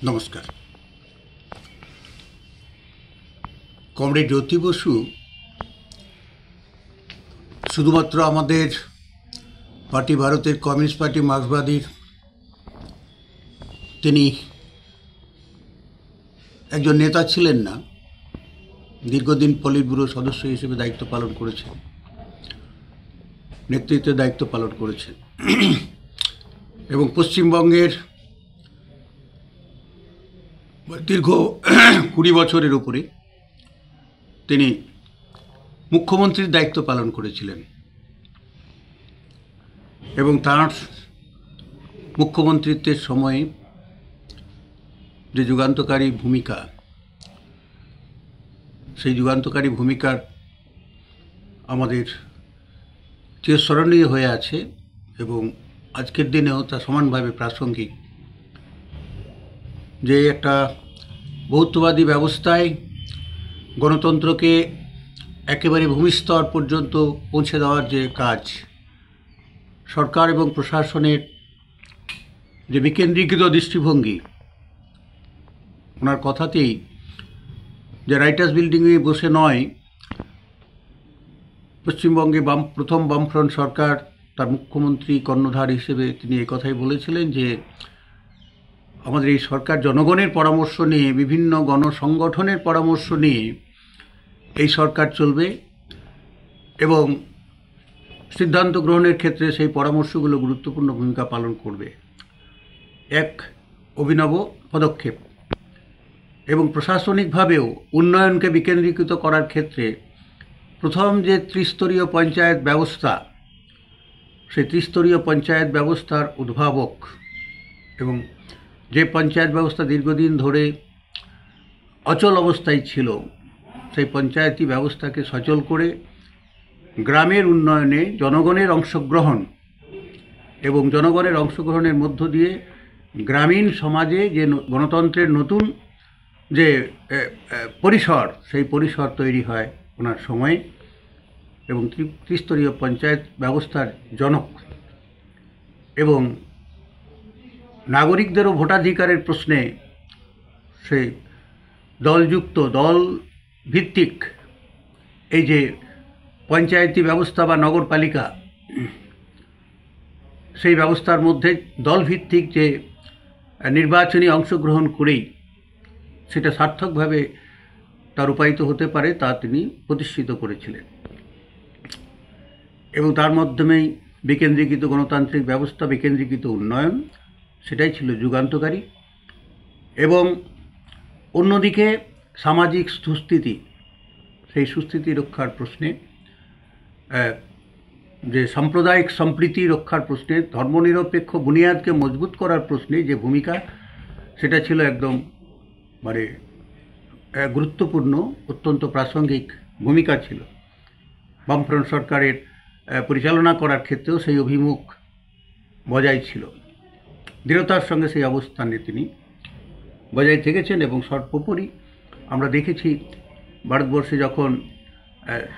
নমস্কার। কমরেড জ্যোতি বসু শুধুমাত্র আমাদের পার্টি, ভারতের কমিউনিস্ট পার্টি মার্ক্সবাদীর তিনি একজন নেতা ছিলেন না, দীর্ঘদিন পলিট ব্যুরো সদস্য হিসেবে দায়িত্ব পালন করেছেন, নেতৃত্বের দায়িত্ব পালন করেছেন এবং পশ্চিমবঙ্গের দীর্ঘ 20 বছরের উপরে তিনি মুখ্যমন্ত্রীর দায়িত্ব পালন করেছিলেন এবং তাঁর মুখ্যমন্ত্রিত্বের সময়ে যে যুগান্তকারী ভূমিকা, সেই যুগান্তকারী ভূমিকার আমাদের চিরস্মরণীয় হয়ে আছে এবং আজকের দিনেও তা সমানভাবে প্রাসঙ্গিক। যে একটা বহুত্ববাদী ব্যবস্থায় গণতন্ত্রকে একেবারে ভূমিস্তর পর্যন্ত পৌঁছে দেওয়ার যে কাজ, সরকার এবং প্রশাসনের যে বিকেন্দ্রীকৃত দৃষ্টিভঙ্গি, ওনার কথাতেই যে রাইটার্স বিল্ডিংয়ে বসে নয়, পশ্চিমবঙ্গে প্রথম বামফ্রন্ট সরকার তার মুখ্যমন্ত্রী কর্ণধার হিসেবে তিনি এই কথাই বলেছিলেন যে আমাদের এই সরকার জনগণের পরামর্শ নিয়ে, বিভিন্ন গণসংগঠনের পরামর্শ নিয়ে এই সরকার চলবে এবং সিদ্ধান্ত গ্রহণের ক্ষেত্রে সেই পরামর্শগুলো গুরুত্বপূর্ণ ভূমিকা পালন করবে। এক অভিনব পদক্ষেপ এবং প্রশাসনিকভাবেও উন্নয়নকে বিকেন্দ্রীকৃত করার ক্ষেত্রে প্রথম যে ত্রিস্তরীয় পঞ্চায়েত ব্যবস্থা, সেই ত্রিস্তরীয় পঞ্চায়েত ব্যবস্থার উদ্ভাবক এবং যে পঞ্চায়েত ব্যবস্থা দীর্ঘদিন ধরে অচল অবস্থায় ছিল, সেই পঞ্চায়েতি ব্যবস্থাকে সচল করে গ্রামের উন্নয়নে জনগণের অংশগ্রহণ এবং জনগণের অংশগ্রহণের মধ্য দিয়ে গ্রামীণ সমাজে যে গণতন্ত্রের নতুন যে পরিসর, সেই পরিসর তৈরি হয় ওনার সময়ে এবং ত্রিস্তরীয় পঞ্চায়েত ব্যবস্থার জনক এবং নাগরিকদেরও ভোটাধিকারের প্রশ্নে সেই দলযুক্ত, দল ভিত্তিক এই যে পঞ্চায়েতি ব্যবস্থা বা নগরপালিকা, সেই ব্যবস্থার মধ্যে দলভিত্তিক যে নির্বাচনী অংশগ্রহণ করেই সেটা সার্থকভাবে তার রূপায়িত হতে পারে, তা তিনি প্রতিষ্ঠিত করেছিলেন এবং তার মাধ্যমেই বিকেন্দ্রীকৃত গণতান্ত্রিক ব্যবস্থা, বিকেন্দ্রীকৃত উন্নয়ন, সেটাই ছিল যুগান্তকারী। এবং অন্যদিকে সামাজিক সুস্থিতি, সেই সুস্থিতি রক্ষার প্রশ্নে, যে সাম্প্রদায়িক সম্প্রীতি রক্ষার প্রশ্নে, ধর্মনিরপেক্ষ বুনিয়াদকে মজবুত করার প্রশ্নে যে ভূমিকা, সেটা ছিল একদম গুরুত্বপূর্ণ, অত্যন্ত প্রাসঙ্গিক ভূমিকা ছিল। বামফ্রন্ট সরকারের পরিচালনা করার ক্ষেত্রেও সেই অভিমুখ বজায় ছিল, দৃঢ়তার সঙ্গে সেই অবস্থানে তিনি বজায় থেকেছেন। এবং সর্বোপরি আমরা দেখেছি ভারতবর্ষে যখন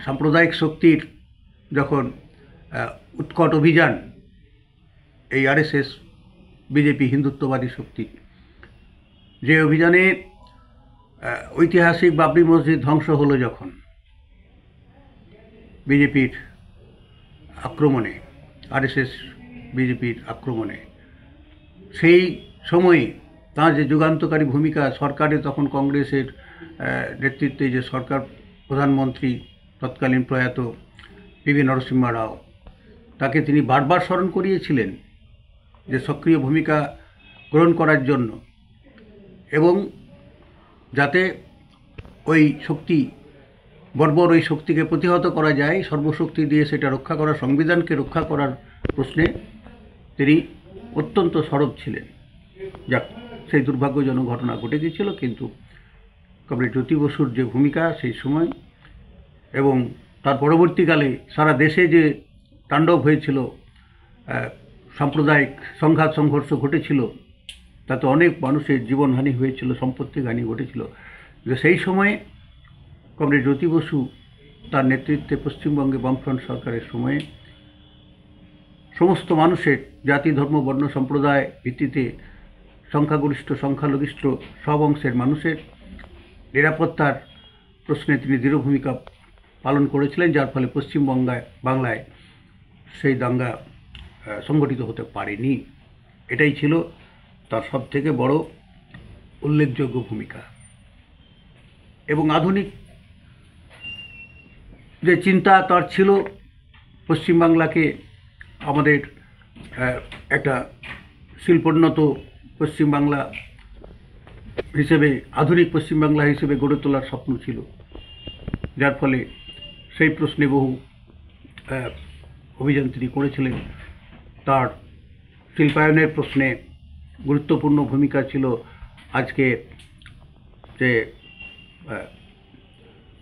সাম্প্রদায়িক শক্তির যখন উৎকট অভিযান, এই আরএসএস, বিজেপি, হিন্দুত্ববাদী শক্তি, যে অভিযানে ঐতিহাসিক বাবরি মসজিদ ধ্বংস হলো, যখন বিজেপির আক্রমণে, আরএসএস বিজেপির আক্রমণে, সেই সময়ে তাঁর যে যুগান্তকারী ভূমিকা, সরকারে তখন কংগ্রেসের নেতৃত্বে যে সরকার, প্রধানমন্ত্রী তৎকালীন প্রয়াত পিভি নরসিম্হা রাও, তাকে তিনি বারবার স্মরণ করিয়েছিলেন যে সক্রিয় ভূমিকা গ্রহণ করার জন্য এবং যাতে ওই শক্তি, বর্বর ওই শক্তিকে প্রতিহত করা যায়, সর্বশক্তি দিয়ে সেটা রক্ষা করা, সংবিধানকে রক্ষা করার প্রশ্নে তিনি অত্যন্ত সরব ছিলেন। যাক, সেই দুর্ভাগ্যজনক ঘটনা ঘটে গিয়েছিল, কিন্তু কমরেড জ্যোতি বসুর যে ভূমিকা সেই সময় এবং তার পরবর্তীকালে সারা দেশে যে তাণ্ডব হয়েছিল, সাম্প্রদায়িক সংঘাত সংঘর্ষ ঘটেছিল, তাতে অনেক মানুষের জীবনহানি হয়েছিল, সম্পত্তিহানি ঘটেছিল, যে সেই সময়ে কমরেড জ্যোতি বসু তার নেতৃত্বে পশ্চিমবঙ্গে বামফ্রন্ট সরকারের সময়ে সমস্ত মানুষের জাতি, ধর্ম, বর্ণ, সম্প্রদায় ভিত্তিতে সংখ্যাগরিষ্ঠ সংখ্যালঘিষ্ঠ সব অংশের মানুষের নিরাপত্তার প্রশ্নে তিনি দৃঢ় ভূমিকা পালন করেছিলেন, যার ফলে বাংলায় সেই দাঙ্গা সংগঠিত হতে পারেনি। এটাই ছিল তার সবথেকে বড় উল্লেখযোগ্য ভূমিকা। এবং আধুনিক যে চিন্তা তার ছিল, পশ্চিমবাংলাকে আমাদের একটা শিল্পোন্নত পশ্চিমবাংলা হিসেবে, আধুনিক পশ্চিমবাংলা হিসেবে গড়ে তোলার স্বপ্ন ছিল, যার ফলে সেই প্রশ্নে বহু অভিযান তিনি করেছিলেন। তার শিল্পায়নের প্রশ্নে গুরুত্বপূর্ণ ভূমিকা ছিল আজকে যে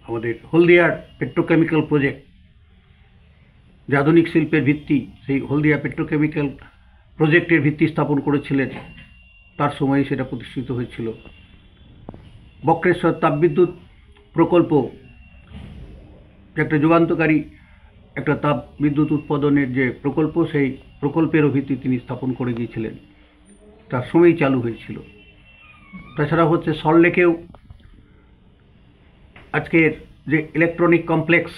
আমাদের হলদিয়ার পেট্রোকেমিক্যাল প্রজেক্ট, যে আধুনিক শিল্পের ভিত্তি, সেই হলদিয়া পেট্রোকেমিক্যাল প্রজেক্টের ভিত্তি স্থাপন করেছিলেন, তার সময়ে সেটা প্রতিষ্ঠিত হয়েছিল। বক্রেশ্বর তাপবিদ্যুৎ প্রকল্প, একটা যুগান্তকারী একটা তাপবিদ্যুৎ উৎপাদনের যে প্রকল্প, সেই প্রকল্পেরও ভিত্তি তিনি স্থাপন করে গিয়েছিলেন, তার সময়ই চালু হয়েছিল। তাছাড়া হচ্ছে সল্টলেকেও আজকের যে ইলেকট্রনিক কমপ্লেক্স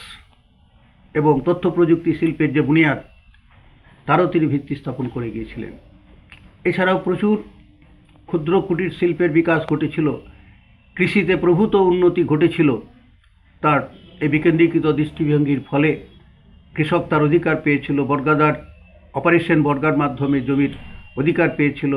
এবং তথ্য প্রযুক্তি শিল্পের যে বুনিয়াদ, তারও তিনি ভিত্তি স্থাপন করে গিয়েছিলেন। এছাড়াও প্রচুর ক্ষুদ্র কুটির শিল্পের বিকাশ ঘটেছিল, কৃষিতে প্রভূত উন্নতি ঘটেছিল। তার এই বিকেন্দ্রীকৃত দৃষ্টিভঙ্গির ফলে কৃষক তার অধিকার পেয়েছিল, অপারেশন বর্গার মাধ্যমে জমির অধিকার পেয়েছিল।